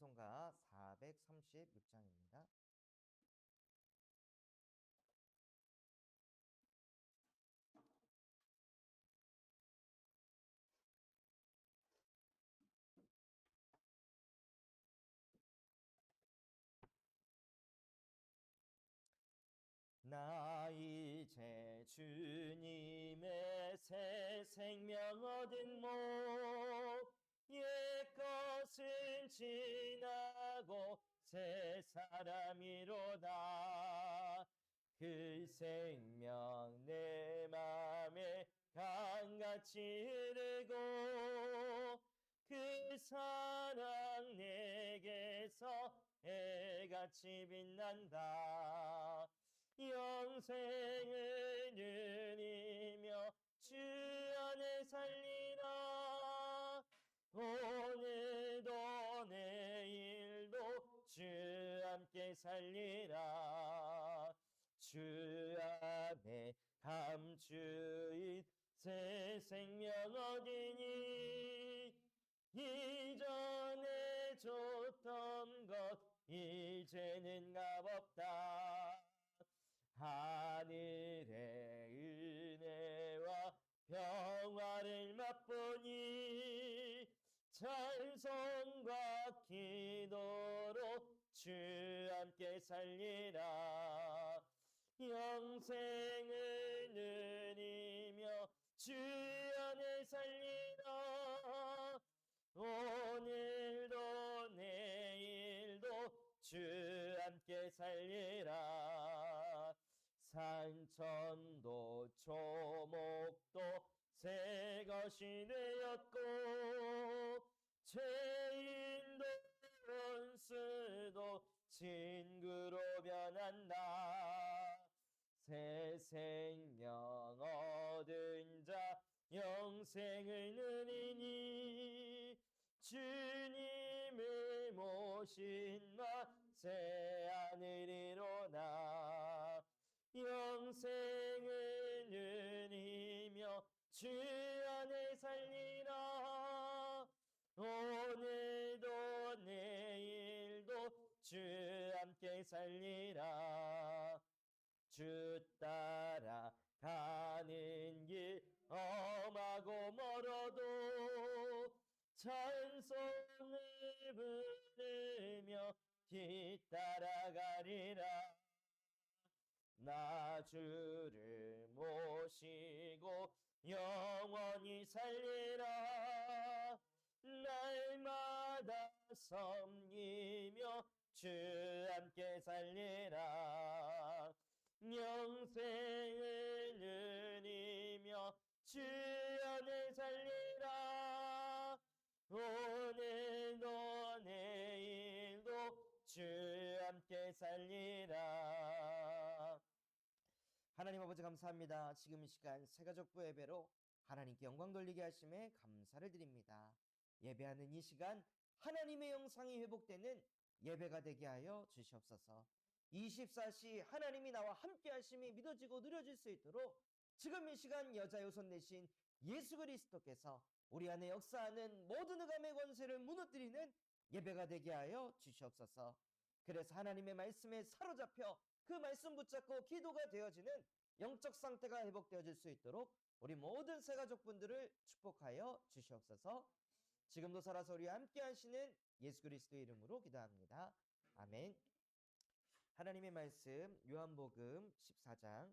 찬송가 436장입니다. 나 이제 주님의 새 생명 얻은 목 옛것은 지나고 새 사람이로다. 그 생명 내 맘에 강같이 흐르고 그 사랑 내게서 해같이 빛난다. 영생을 누리며 주 안에 살리라. 오늘도 내일도 주 함께 살리라. 주 안에 감추인 새 생명 얻으니 이전에 줬던 것 이제는 값없다. 하늘의 은혜와 평화를 맛보니 찬송과 기도로 주 함께 살리라. 영생을 누리며 주 안에 살리라. 오늘도 내일도 주 함께 살리라. 산천도 초목도 새 것이 되었고 죄인도 원수도 친구로 변한다. 새 생명 얻은 자 영생을 누리니 주님을 모신 새 하늘이로나. 영생을 누리며 주 안에 살리라. 오늘도 내일도 주 함께 살리라. 주 따라 가는 길 험하고 멀어도 찬송을 부르며 뒤따라가리라. 나 주를 모시고 영원히 살리라. 날마다 섬기며 주 함께 살리라. 영생을 누리며 주 안에 살리라. 오늘도 내일도 주 함께 살리라. 하나님 아버지 감사합니다. 지금 이 시간 새가족부 예배로 하나님께 영광 돌리게 하심에 감사를 드립니다. 예배하는 이 시간 하나님의 영상이 회복되는 예배가 되게 하여 주시옵소서. 24시 하나님이 나와 함께 하심이 믿어지고 누려질 수 있도록 지금 이 시간 여자의 손 대신 예수 그리스도께서 우리 안에 역사하는 모든 흑암의 권세를 무너뜨리는 예배가 되게 하여 주시옵소서. 그래서 하나님의 말씀에 사로잡혀 그 말씀 붙잡고 기도가 되어지는 영적 상태가 회복되어질 수 있도록 우리 모든 새가족분들을 축복하여 주시옵소서. 지금도 살아서 우리와 함께 하시는 예수 그리스도의 이름으로 기도합니다. 아멘. 하나님의 말씀 요한복음 14장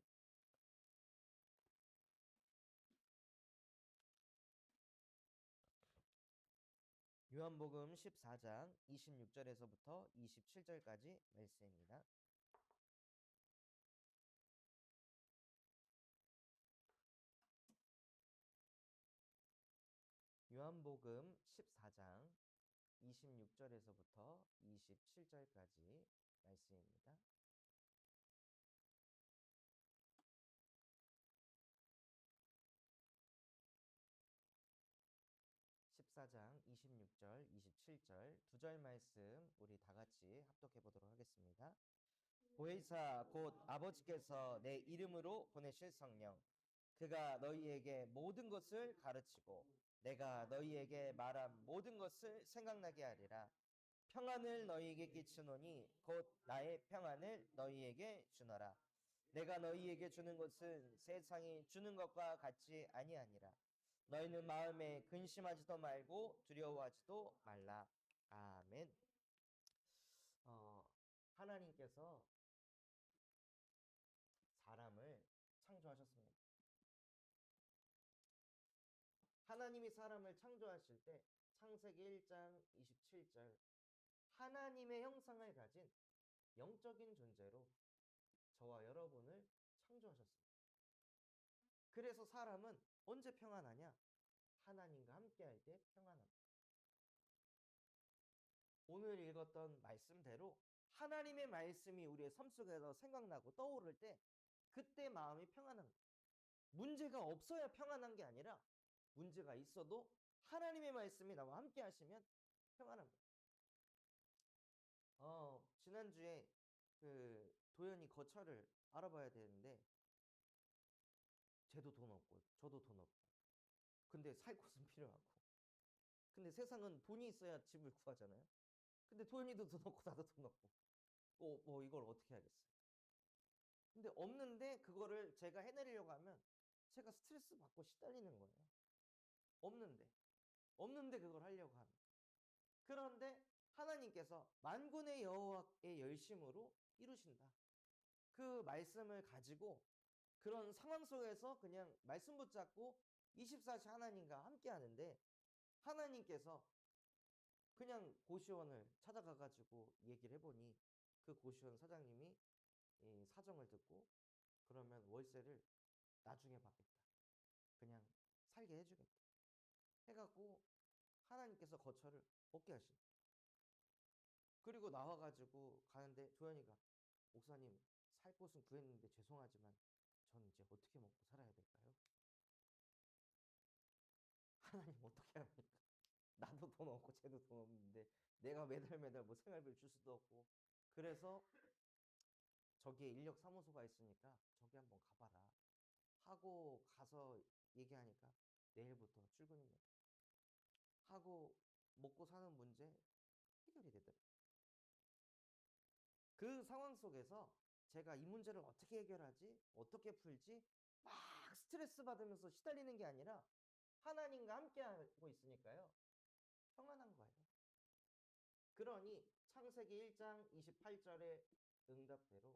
요한복음 14장 26절에서부터 27절까지 말씀입니다. 요한복음 14장 26절에서부터 27절까지 말씀입니다. (14장) 26절, 27절 두 절 말씀 우리 다 같이 합독해 보도록 하겠습니다. 보혜사 곧 아버지께서 내 이름으로 보내실 성령, 그가 너희에게 모든 것을 가르치고 내가 너희에게 말한 모든 것을 생각나게 하리라. 평안을 너희에게 끼치노니 곧 나의 평안을 너희에게 주노라. 내가 너희에게 주는 것은 세상이 주는 것과 같이 아니하니라. 너희는 마음에 근심하지도 말고 두려워하지도 말라. 아멘. 어, 하나님께서 사람을 창조하셨습니다. 하나님이 사람을 창조하실 때 창세기 1장 27절 하나님의 형상을 가진 영적인 존재로 저와 여러분을 창조하셨습니다. 그래서 사람은 언제 평안하냐? 하나님과 함께할 때 평안합니다. 오늘 읽었던 말씀대로 하나님의 말씀이 우리의 삶 속에서 생각나고 떠오를 때 그때 마음이 평안한 거예요. 문제가 없어야 평안한 게 아니라 문제가 있어도 하나님의 말씀이 나와 함께 하시면 평안합니다. 지난주에 그 도연이 거처를 알아봐야 되는데 쟤도 돈 없고 저도 돈 없고 근데 살 곳은 필요하고 근데 세상은 돈이 있어야 집을 구하잖아요. 근데 도연이도 돈 없고 나도 돈 없고 뭐 이걸 어떻게 하겠어요. 근데 없는데 그거를 제가 해내려고 하면 제가 스트레스 받고 시달리는 거예요. 없는데 그걸 하려고 하면. 그런데 하나님께서 만군의 여호와의 열심으로 이루신다. 그 말씀을 가지고 그런 상황 속에서 그냥 말씀 붙잡고 24시 하나님과 함께 하는데 하나님께서 그냥 고시원을 찾아가가지고 얘기를 해보니 그 고시원 사장님이 이 사정을 듣고 그러면 월세를 나중에 받겠다. 그냥 살게 해주겠다. 해갖고 하나님께서 거처를 얻게 하신. 그리고 나와가지고 가는데 도현이가 목사님 살 곳은 구했는데 죄송하지만 전 이제 어떻게 먹고 살아야 될까요? 하나님 어떻게 합니까? 나도 돈 없고 쟤도 돈 없는데 내가 매달 뭐 생활비를 줄 수도 없고 그래서 저기에 인력사무소가 있으니까 저기 한번 가봐라 하고 가서 얘기하니까 내일부터 출근입니다 하고 먹고 사는 문제 해결이 되더라고요. 그 상황 속에서 제가 이 문제를 어떻게 해결하지? 어떻게 풀지? 막 스트레스 받으면서 시달리는 게 아니라 하나님과 함께 하고 있으니까요. 평안한 거예요. 그러니 창세기 1장 28절의 응답대로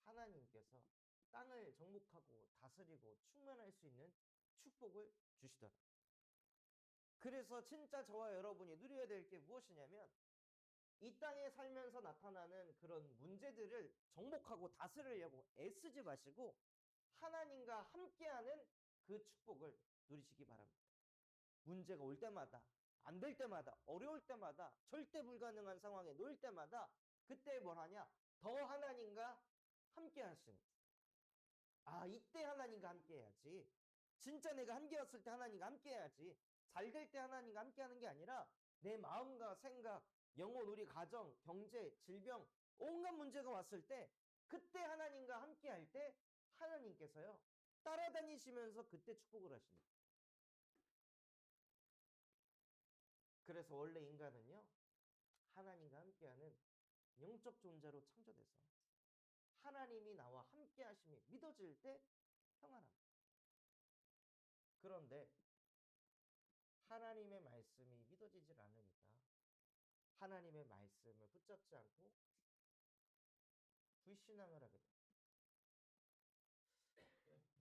하나님께서 땅을 정복하고 다스리고 충만할 수 있는 축복을 주시더라. 그래서 진짜 저와 여러분이 누려야 될 게 무엇이냐면 이 땅에 살면서 나타나는 그런 문제들을 정복하고 다스리려고 애쓰지 마시고 하나님과 함께하는 그 축복을 누리시기 바랍니다. 문제가 올 때마다 안 될 때마다 어려울 때마다 절대 불가능한 상황에 놓일 때마다 그때 뭘 하냐? 더 하나님과 함께 하시는 거예요. 아, 이때 하나님과 함께 해야지. 진짜 내가 한계였을 때 하나님과 함께 해야지. 잘 될 때 하나님과 함께 하는 게 아니라 내 마음과 생각, 영혼, 우리 가정, 경제, 질병, 온갖 문제가 왔을 때 그때 하나님과 함께 할 때 하나님께서요. 따라다니시면서 그때 축복을 하십니다. 그래서 원래 인간은요. 하나님과 함께하는 영적 존재로 창조돼서 하나님이 나와 함께 하심이 믿어질 때 평안합니다. 그런데 하나님의 말씀이 믿어지질 않으니까 하나님의 말씀을 붙잡지 않고 불신앙을 하게 됩니다.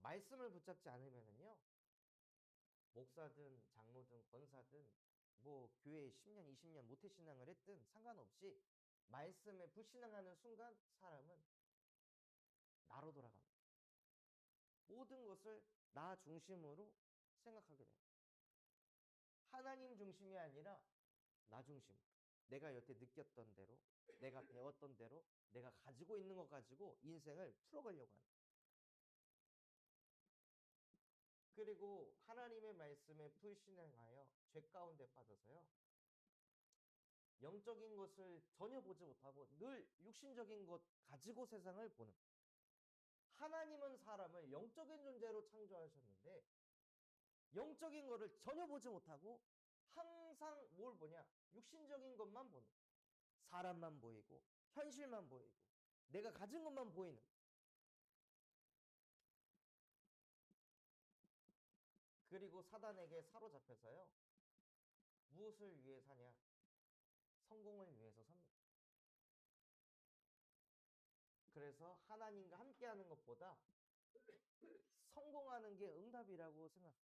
말씀을 붙잡지 않으면은요. 목사든 장로든 권사든 뭐 교회에 10년 20년 모태신앙을 했든 상관없이 말씀에 불신앙하는 순간 사람은 나로 돌아갑니다. 모든 것을 나 중심으로 생각하게 됩니다. 하나님 중심이 아니라 나 중심. 내가 여태 느꼈던 대로, 내가 배웠던 대로, 내가 가지고 있는 것 가지고 인생을 풀어가려고 합니다. 그리고 하나님의 말씀에 불신앙하여 죄 가운데 빠져서요. 영적인 것을 전혀 보지 못하고 늘 육신적인 것 가지고 세상을 보는. 하나님은 사람을 영적인 존재로 창조하셨는데 영적인 거를 전혀 보지 못하고 항상 뭘 보냐? 육신적인 것만 보는. 사람만 보이고 현실만 보이고 내가 가진 것만 보이는, 그리고 사단에게 사로잡혀서요. 무엇을 위해 사냐? 성공을 위해서 삽니다. 그래서 하나님과 함께하는 것보다 성공하는 게 응답이라고 생각합니다.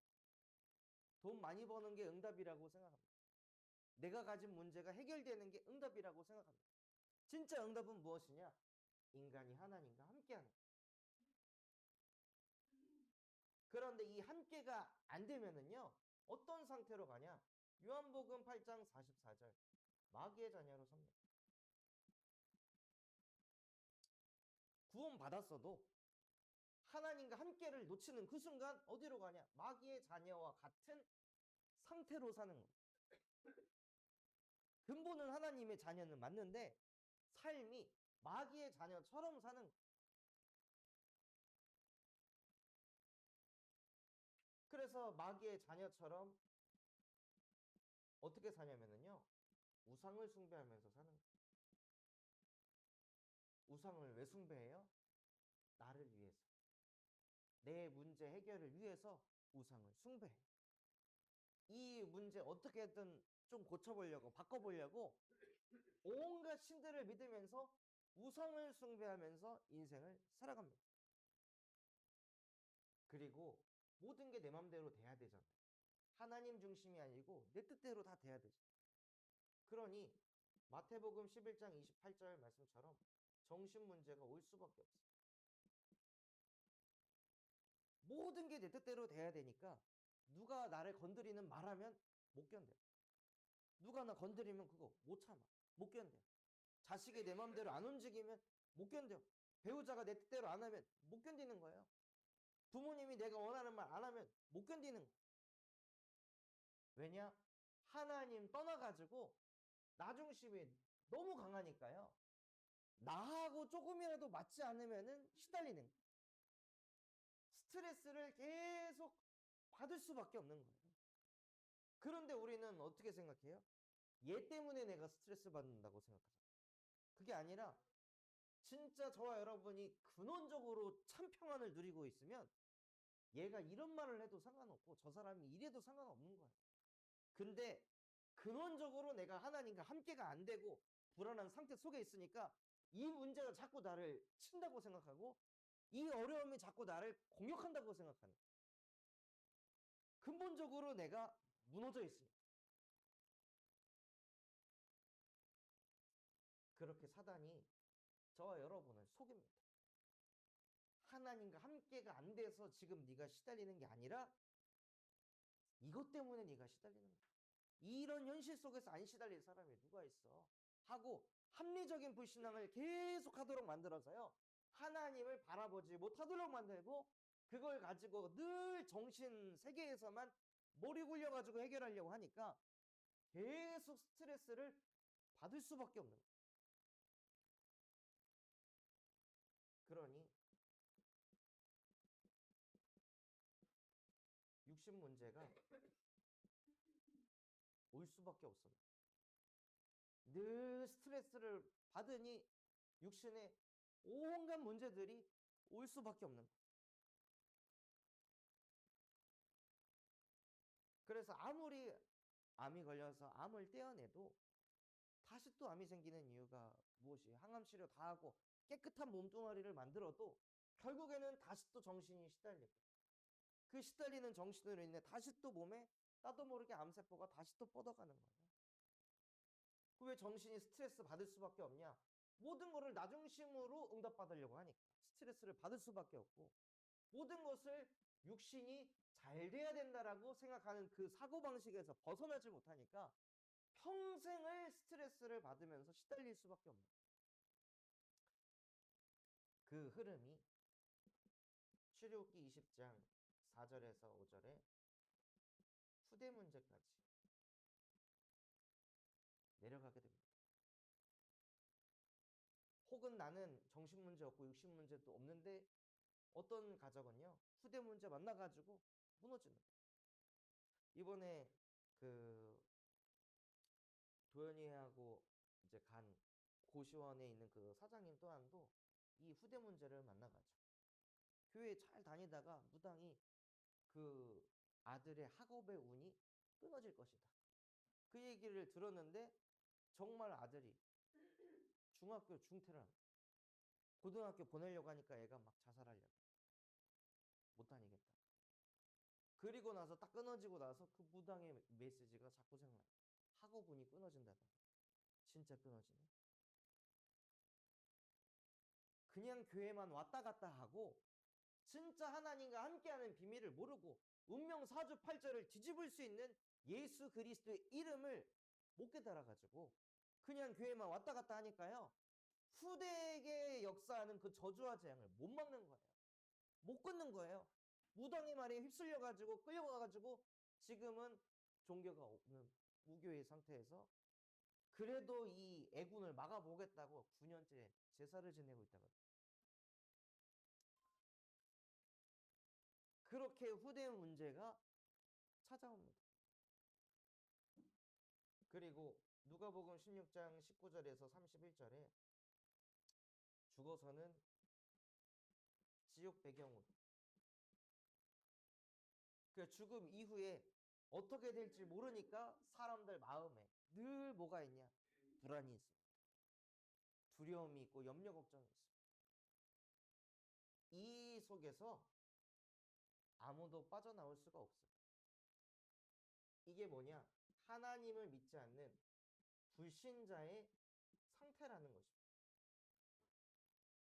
돈 많이 버는 게 응답이라고 생각합니다. 내가 가진 문제가 해결되는 게 응답이라고 생각합니다. 진짜 응답은 무엇이냐? 인간이 하나님과 함께하는 것. 그런데 이 함께가 안 되면은요, 어떤 상태로 가냐? 요한복음 8장 44절, 마귀의 자녀로 섭니다. 구원 받았어도 하나님과 함께를 놓치는 그 순간 어디로 가냐? 마귀의 자녀와 같은 상태로 사는 겁니다. 근본은 하나님의 자녀는 맞는데 삶이 마귀의 자녀처럼 사는 거예요. 그래서 마귀의 자녀처럼 어떻게 사냐면요, 우상을 숭배하면서 사는 거예요. 우상을 왜 숭배해요? 나를 위해서, 내 문제 해결을 위해서 우상을 숭배해요. 이 문제 어떻게든 좀 고쳐보려고, 바꿔보려고 온갖 신들을 믿으면서 우상을 숭배하면서 인생을 살아갑니다. 그리고 모든 게 내 맘대로 돼야 되잖아요. 하나님 중심이 아니고 내 뜻대로 다 돼야 되죠. 그러니 마태복음 11장 28절 말씀처럼 정신 문제가 올 수밖에 없어요. 모든 게 내 뜻대로 돼야 되니까 누가 나를 건드리는 말하면 못 견뎌요. 누가 나 건드리면 그거 못 참아. 못 견뎌요. 자식이 내 맘대로 안 움직이면 못 견뎌요. 배우자가 내 뜻대로 안 하면 못 견디는 거예요. 부모님이 내가 원하는 말 안 하면 못 견디는 거예요. 왜냐? 하나님 떠나가지고 나 중심이 너무 강하니까요. 나하고 조금이라도 맞지 않으면은 시달리는 거예요. 스트레스를 계속 받을 수밖에 없는 거예요. 그런데 우리는 어떻게 생각해요? 얘 때문에 내가 스트레스 받는다고 생각하잖아요. 그게 아니라 진짜 저와 여러분이 근원적으로 참 평안을 누리고 있으면 얘가 이런 말을 해도 상관없고 저 사람이 이래도 상관없는 거예요. 근데 근원적으로 내가 하나님과 함께가 안 되고 불안한 상태 속에 있으니까 이 문제가 자꾸 나를 친다고 생각하고 이 어려움이 자꾸 나를 공격한다고 생각하는 거예요. 근본적으로 내가 무너져 있으니까. 그렇게 사단이 저와 여러분을 속입니다. 하나님과 함께가 안 돼서 지금 네가 시달리는 게 아니라 이것 때문에 네가 시달리는 거야. 이런 현실 속에서 안 시달릴 사람이 누가 있어? 하고 합리적인 불신앙을 계속 하도록 만들어서요. 하나님을 바라보지 못하도록 만들고 그걸 가지고 늘 정신 세계에서만 머리 굴려가지고 해결하려고 하니까 계속 스트레스를 받을 수밖에 없는 거예요. 그러니 육신 문제가 올 수밖에 없습니다. 늘 스트레스를 받으니 육신에 온갖 문제들이 올 수밖에 없는 거예요. 그래서 아무리 암이 걸려서 암을 떼어내도 다시 또 암이 생기는 이유가 무엇이에요? 항암 치료 다 하고 깨끗한 몸뚱아리를 만들어도 결국에는 다시 또 정신이 시달리고 그 시달리는 정신으로 인해 다시 또 몸에 나도 모르게 암세포가 다시 또 뻗어가는 거예요. 그 왜 정신이 스트레스 받을 수밖에 없냐? 모든 거를 나 중심으로 응답받으려고 하니까 스트레스를 받을 수밖에 없고 모든 것을 육신이 잘 돼야 된다라고 생각하는 그 사고방식에서 벗어나지 못하니까 평생을 스트레스를 받으면서 시달릴 수밖에 없는 거예요. 그 흐름이 출애굽기 20장 4절에서 5절에 후대 문제까지 내려가게 됩니다. 혹은 나는 정신 문제 없고 육신 문제도 없는데 어떤 가정은요, 후대 문제 만나가지고 무너지는 거예요. 이번에 그 도연이하고 이제 간 고시원에 있는 그 사장님 또한도 이 후대 문제를 만나가지고 교회 잘 다니다가 무당이 그 아들의 학업의 운이 끊어질 것이다. 그 얘기를 들었는데 정말 아들이 중학교 중퇴를 합니다. 고등학교 보내려고 하니까 애가 막 자살하려고. 못 다니겠다. 그리고 나서 딱 끊어지고 나서 그 무당의 메시지가 자꾸 생각나요. 학업운이 끊어진다다. 진짜 끊어지네. 그냥 교회만 왔다 갔다 하고 진짜 하나님과 함께하는 비밀을 모르고 운명 사주팔절을 뒤집을 수 있는 예수 그리스도의 이름을 못 깨달아가지고 그냥 교회만 왔다 갔다 하니까요. 후대에게 역사하는 그 저주와 재앙을 못 막는 거예요. 못 끊는 거예요. 무당의 말에 휩쓸려가지고 끌려가가지고 지금은 종교가 없는 무교의 상태에서 그래도 이 애군을 막아보겠다고 9년째 제사를 지내고 있다고. 그렇게 후대 문제가 찾아옵니다. 그리고 누가복음 16장 19절에서 31절에 죽어서는 지옥 배경으로 그 죽음 이후에 어떻게 될지 모르니까 사람들 마음에 늘 뭐가 있냐? 불안이 있습니다. 두려움이 있고 염려 걱정이 있습니다. 이 속에서 아무도 빠져나올 수가 없어요. 이게 뭐냐? 하나님을 믿지 않는 불신자의 상태라는 것입니다.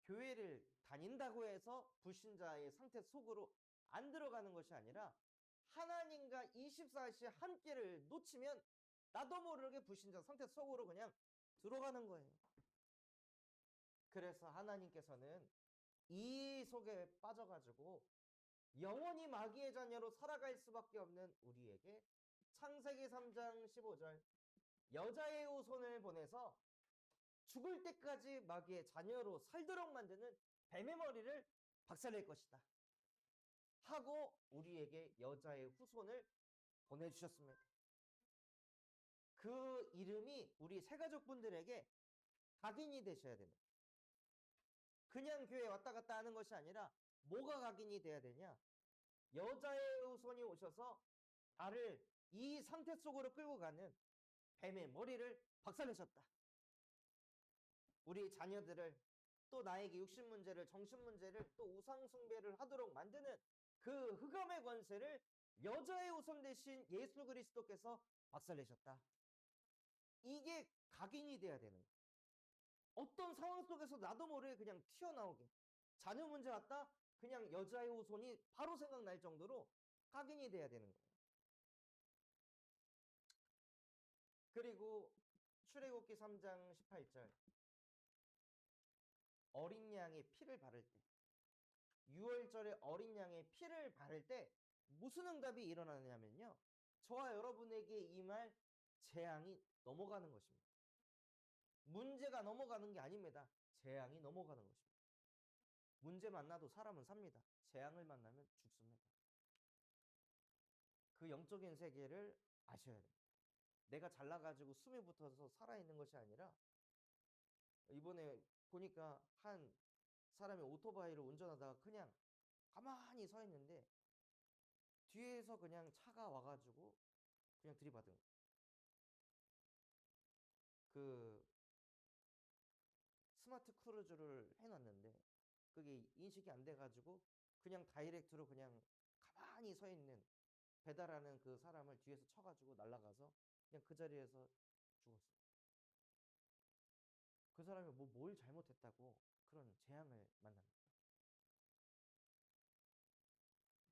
교회를 다닌다고 해서 불신자의 상태 속으로 안 들어가는 것이 아니라 하나님과 24시 함께를 놓치면 나도 모르게 불신자 상태 속으로 그냥 들어가는 거예요. 그래서 하나님께서는 이 속에 빠져가지고 영원히 마귀의 자녀로 살아갈 수밖에 없는 우리에게 창세기 3장 15절 여자의 후손을 보내서 죽을 때까지 마귀의 자녀로 살도록 만드는 뱀의 머리를 박살낼 것이다 하고 우리에게 여자의 후손을 보내주셨습니다. 그 이름이 우리 새가족분들에게 각인이 되셔야 됩니다. 그냥 교회 왔다 갔다 하는 것이 아니라 뭐가 각인이 돼야 되냐? 여자의 후손이 오셔서 나를 이 상태 속으로 끌고 가는 뱀의 머리를 박살내셨다. 우리 자녀들을 또 나에게 육신 문제를 정신 문제를 또 우상 숭배를 하도록 만드는 그 흑암의 권세를 여자의 후손 대신 예수 그리스도께서 박살내셨다. 이게 각인이 돼야 되는 거예요. 어떤 상황 속에서 나도 모르게 그냥 튀어나오게 자녀 문제 왔다 그냥 여자의 후손이 바로 생각날 정도로 각인이 돼야 되는 거예요. 그리고 출애굽기 3장 18절 어린 양의 피를 바를 때 6월절에 어린 양의 피를 바를 때 무슨 응답이 일어나냐면요. 저와 여러분에게 임할 재앙이 넘어가는 것입니다. 문제가 넘어가는 게 아닙니다. 재앙이 넘어가는 것입니다. 문제 만나도 사람은 삽니다. 재앙을 만나면 죽습니다. 그 영적인 세계를 아셔야 됩니다. 내가 잘나가지고 숨이 붙어서 살아있는 것이 아니라 이번에 보니까 한 사람이 오토바이를 운전하다가 그냥 가만히 서 있는데 뒤에서 그냥 차가 와가지고 그냥 들이받은 거예요. 그 스마트 크루즈를 해놨는데 그게 인식이 안 돼가지고 그냥 다이렉트로 그냥 가만히 서 있는 배달하는 그 사람을 뒤에서 쳐가지고 날아가서 그냥 그 자리에서 죽었어요. 그 사람이 뭘 잘못했다고 그런 재앙을 만납니다.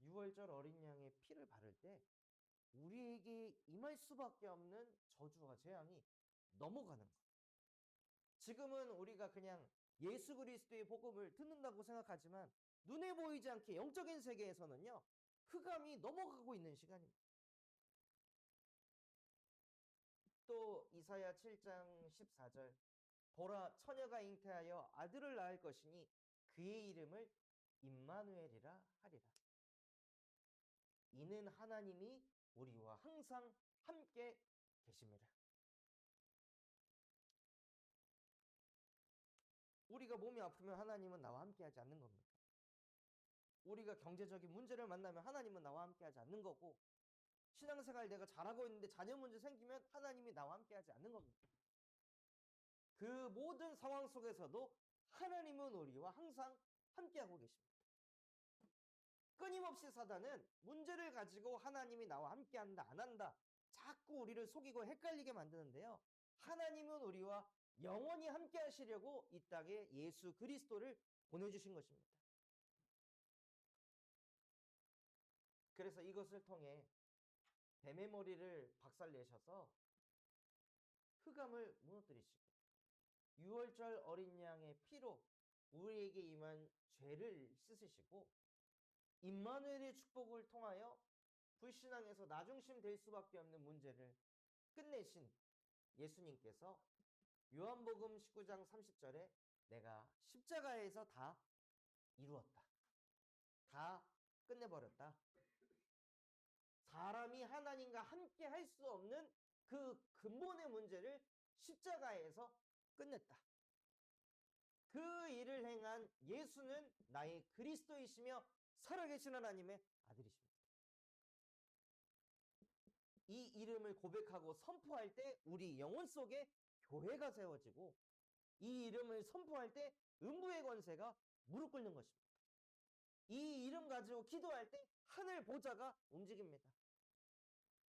6월절 어린 양의 피를 바를 때 우리에게 임할 수밖에 없는 저주와 재앙이 넘어가는 거예요. 지금은 우리가 그냥 예수 그리스도의 복음을 듣는다고 생각하지만 눈에 보이지 않게 영적인 세계에서는요. 흑암이 넘어가고 있는 시간입니다. 또 이사야 7장 14절 보라 처녀가 잉태하여 아들을 낳을 것이니 그의 이름을 임마누엘이라 하리라. 이는 하나님이 우리와 항상 함께 계십니다. 우리가 몸이 아프면 하나님은 나와 함께하지 않는 겁니다. 우리가 경제적인 문제를 만나면 하나님은 나와 함께하지 않는 거고, 신앙생활 내가 잘하고 있는데 자녀 문제 생기면 하나님이 나와 함께하지 않는 겁니다. 그 모든 상황 속에서도 하나님은 우리와 항상 함께하고 계십니다. 끊임없이 사단은 문제를 가지고 하나님이 나와 함께한다, 안 한다, 자꾸 우리를 속이고 헷갈리게 만드는데요. 하나님은 우리와 영원히 함께 하시려고 이 땅에 예수 그리스도를 보내주신 것입니다. 그래서 이것을 통해 뱀의 머리를 박살내셔서 흑암을 무너뜨리시고, 유월절 어린 양의 피로 우리에게 임한 죄를 씻으시고, 임마누엘의 축복을 통하여 불신앙에서 나중심 될 수밖에 없는 문제를 끝내신 예수님께서 요한복음 19장 30절에 내가 십자가에서 다 이루었다, 다 끝내버렸다, 사람이 하나님과 함께 할 수 없는 그 근본의 문제를 십자가에서 끝냈다. 그 일을 행한 예수는 나의 그리스도이시며 살아계신 하나님의 아들이십니다. 이 이름을 고백하고 선포할 때 우리 영혼 속에 교회가 세워지고, 이 이름을 선포할 때 음부의 권세가 무릎 꿇는 것입니다. 이 이름 가지고 기도할 때 하늘 보좌가 움직입니다.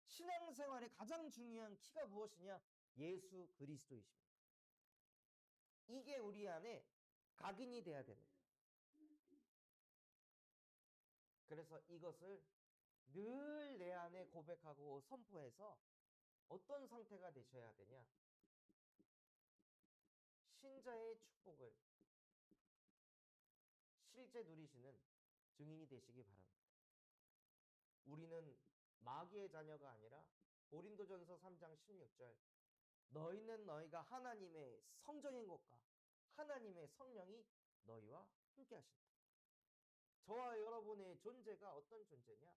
신앙생활의 가장 중요한 키가 무엇이냐? 예수 그리스도이십니다. 이게 우리 안에 각인이 돼야 됩니다. 그래서 이것을 늘 내 안에 고백하고 선포해서 어떤 상태가 되셔야 되냐? 신자의 축복을 실제 누리시는 증인이 되시기 바랍니다. 우리는 마귀의 자녀가 아니라 고린도전서 3장 16절, 너희는 너희가 하나님의 성전인 것과 하나님의 성령이 너희와 함께 하신다. 저와 여러분의 존재가 어떤 존재냐?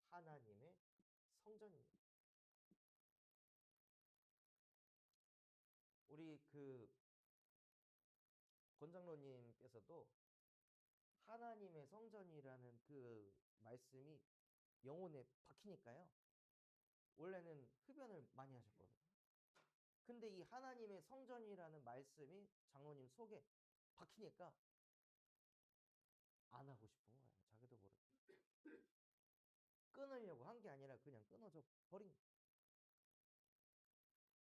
하나님의 성전입니다. 우리 권장로님께서도 하나님의 성전이라는 그 말씀이 영혼에 박히니까요, 원래는 흡연을 많이 하셨거든요. 근데 이 하나님의 성전이라는 말씀이 장로님 속에 박히니까 안 하고 싶은 거예요. 자기도 모르게. 끊으려고 한 게 아니라 그냥 끊어져 버린 거예요.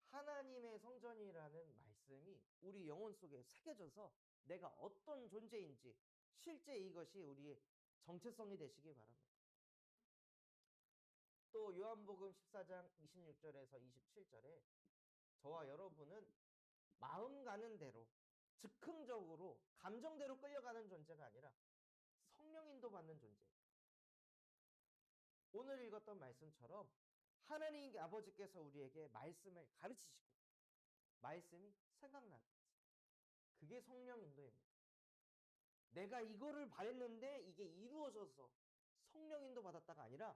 하나님의 성전이라는 말씀이 우리 영혼 속에 새겨져서 내가 어떤 존재인지 실제 이것이 우리의 정체성이 되시기 바랍니다. 또 요한복음 14장 26절에서 27절에 저와 여러분은 마음 가는 대로 즉흥적으로 감정대로 끌려가는 존재가 아니라 성령 인도받는 존재예요. 오늘 읽었던 말씀처럼 하나님 아버지께서 우리에게 말씀을 가르치시고 말씀이 생각나는 거지. 그게 성령 인도입니다. 내가 이거를 바랬는데 이게 이루어져서 성령 인도 받았다가 아니라,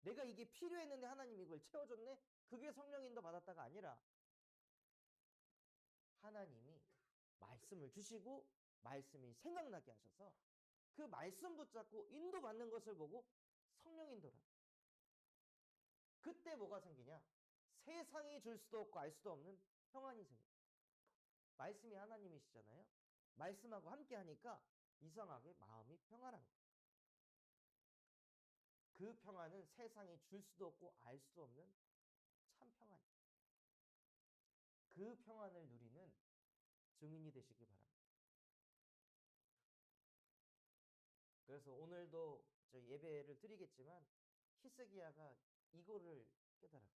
내가 이게 필요했는데 하나님이 이걸 채워줬네, 그게 성령 인도 받았다가 아니라, 하나님이 말씀을 주시고 말씀이 생각나게 하셔서 그 말씀 붙잡고 인도받는 것을 보고 성령 인도라. 그때 뭐가 생기냐? 세상이 줄 수도 없고 알 수도 없는 평안이 생겨요. 말씀이 하나님이시잖아요. 말씀하고 함께 하니까 이상하게 마음이 평안한 거예요. 그 평안은 세상이 줄 수도 없고 알 수도 없는 참 평안이에요. 그 평안을 누리는 증인이 되시기 바랍니다. 그래서 오늘도 저 예배를 드리겠지만 히스기야가 이거를 깨달아요.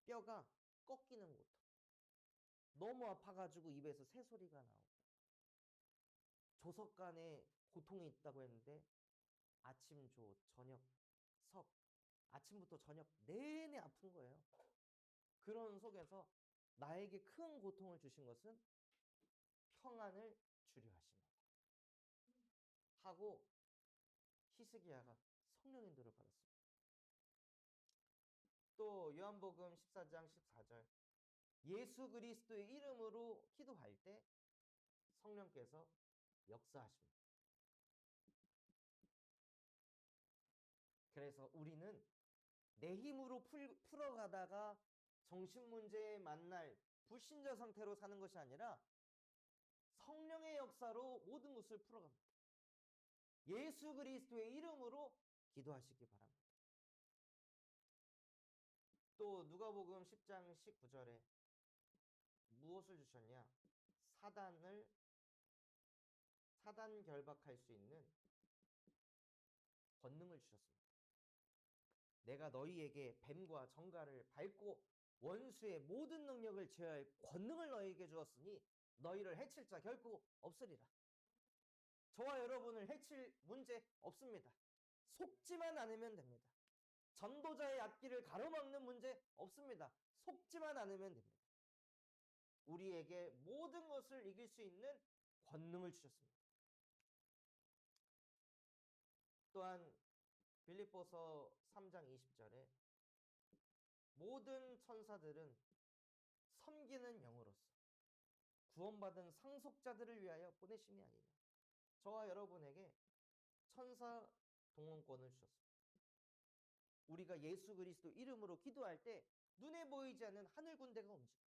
뼈가 꺾이는 고통. 너무 아파가지고 입에서 새소리가 나오고, 조석간에 고통이 있다고 했는데 아침, 조, 저녁, 석, 아침부터 저녁 내내 아픈 거예요. 그런 속에서 나에게 큰 고통을 주신 것은 평안을 주려 하십니다 하고 히스기야가 성령 인도를 받았습니다. 또 요한복음 14장 14절, 예수 그리스도의 이름으로 기도할 때 성령께서 역사하십니다. 그래서 우리는 내 힘으로 풀어가다가 정신문제에 만날 불신자 상태로 사는 것이 아니라 성령의 역사로 모든 것을 풀어갑니다. 예수 그리스도의 이름으로 기도하시기 바랍니다. 또 누가복음 10장 19절에 무엇을 주셨냐? 사단 결박할 수 있는 권능을 주셨습니다. 내가 너희에게 뱀과 정갈을 밟고 원수의 모든 능력을 제어할 권능을 너희에게 주었으니 너희를 해칠 자 결코 없으리라. 저와 여러분을 해칠 문제 없습니다. 속지만 않으면 됩니다. 전도자의 앞길을 가로막는 문제 없습니다. 속지만 않으면 됩니다. 우리에게 모든 것을 이길 수 있는 권능을 주셨습니다. 또한 빌립보서 3장 20절에 모든 천사들은 섬기는 영으로서 구원받은 상속자들을 위하여 보내심이 아니냐. 저와 여러분에게 천사 동원권을 주셨습니다. 우리가 예수 그리스도 이름으로 기도할 때 눈에 보이지 않는 하늘 군대가 움직입니다.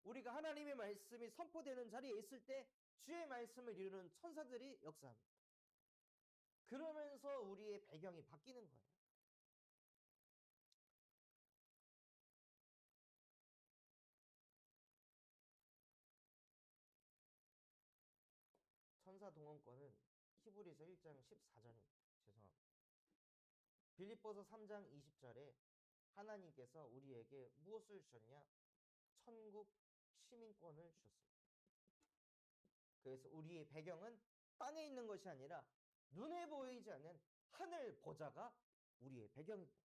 우리가 하나님의 말씀이 선포되는 자리에 있을 때 주의 말씀을 이루는 천사들이 역사합니다. 그러면서 우리의 배경이 바뀌는 거예요. 천사 동원권은 히브리서 1장 14절입니다. 죄송합니다. 빌립보서 3장 20절에 하나님께서 우리에게 무엇을 주셨냐? 천국 시민권을 주셨습니다. 그래서 우리의 배경은 땅에 있는 것이 아니라 눈에 보이지 않는 하늘 보좌가 우리의 배경입니다.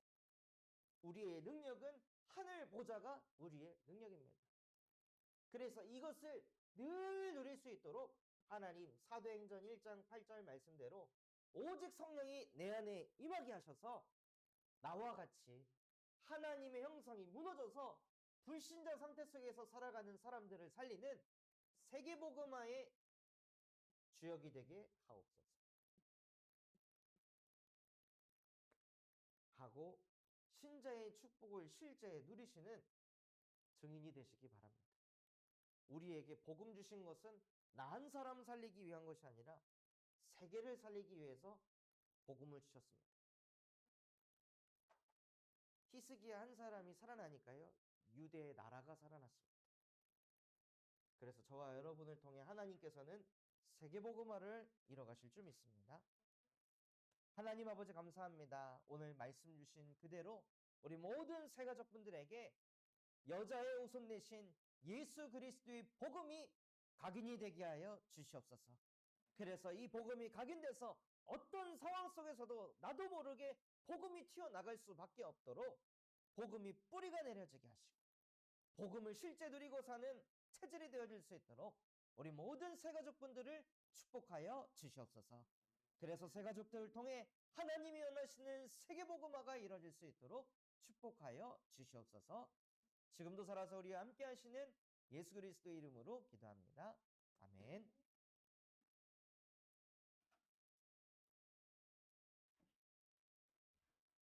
우리의 능력은 하늘 보좌가 우리의 능력입니다. 그래서 이것을 늘 누릴 수 있도록 하나님 사도행전 1장 8절 말씀대로 오직 성령이 내 안에 임하게 하셔서 나와 같이 하나님의 형상이 무너져서 불신자 상태 속에서 살아가는 사람들을 살리는 세계복음화의 주역이 되게 하옵소서. 하고 신자의 축복을 실제 누리시는 증인이 되시기 바랍니다. 우리에게 복음 주신 것은 나 한 사람 살리기 위한 것이 아니라 세계를 살리기 위해서 복음을 주셨습니다. 히스기야 한 사람이 살아나니까요, 유대의 나라가 살아났습니다. 그래서 저와 여러분을 통해 하나님께서는 세계복음화를 이뤄가실 줄 믿습니다. 하나님 아버지 감사합니다. 오늘 말씀 주신 그대로 우리 모든 새가족분들에게 여자의 오손 내신 예수 그리스도의 복음이 각인이 되게 하여 주시옵소서. 그래서 이 복음이 각인돼서 어떤 상황 속에서도 나도 모르게 복음이 튀어나갈 수밖에 없도록 복음이 뿌리가 내려지게 하시고 복음을 실제 누리고 사는 체질이 되어질 수 있도록 우리 모든 새가족분들을 축복하여 주시옵소서. 그래서 새가족들을 통해 하나님이 원하시는 세계복음화가 이루어질 수 있도록 축복하여 주시옵소서. 지금도 살아서 우리와 함께 하시는 예수 그리스도의 이름으로 기도합니다. 아멘.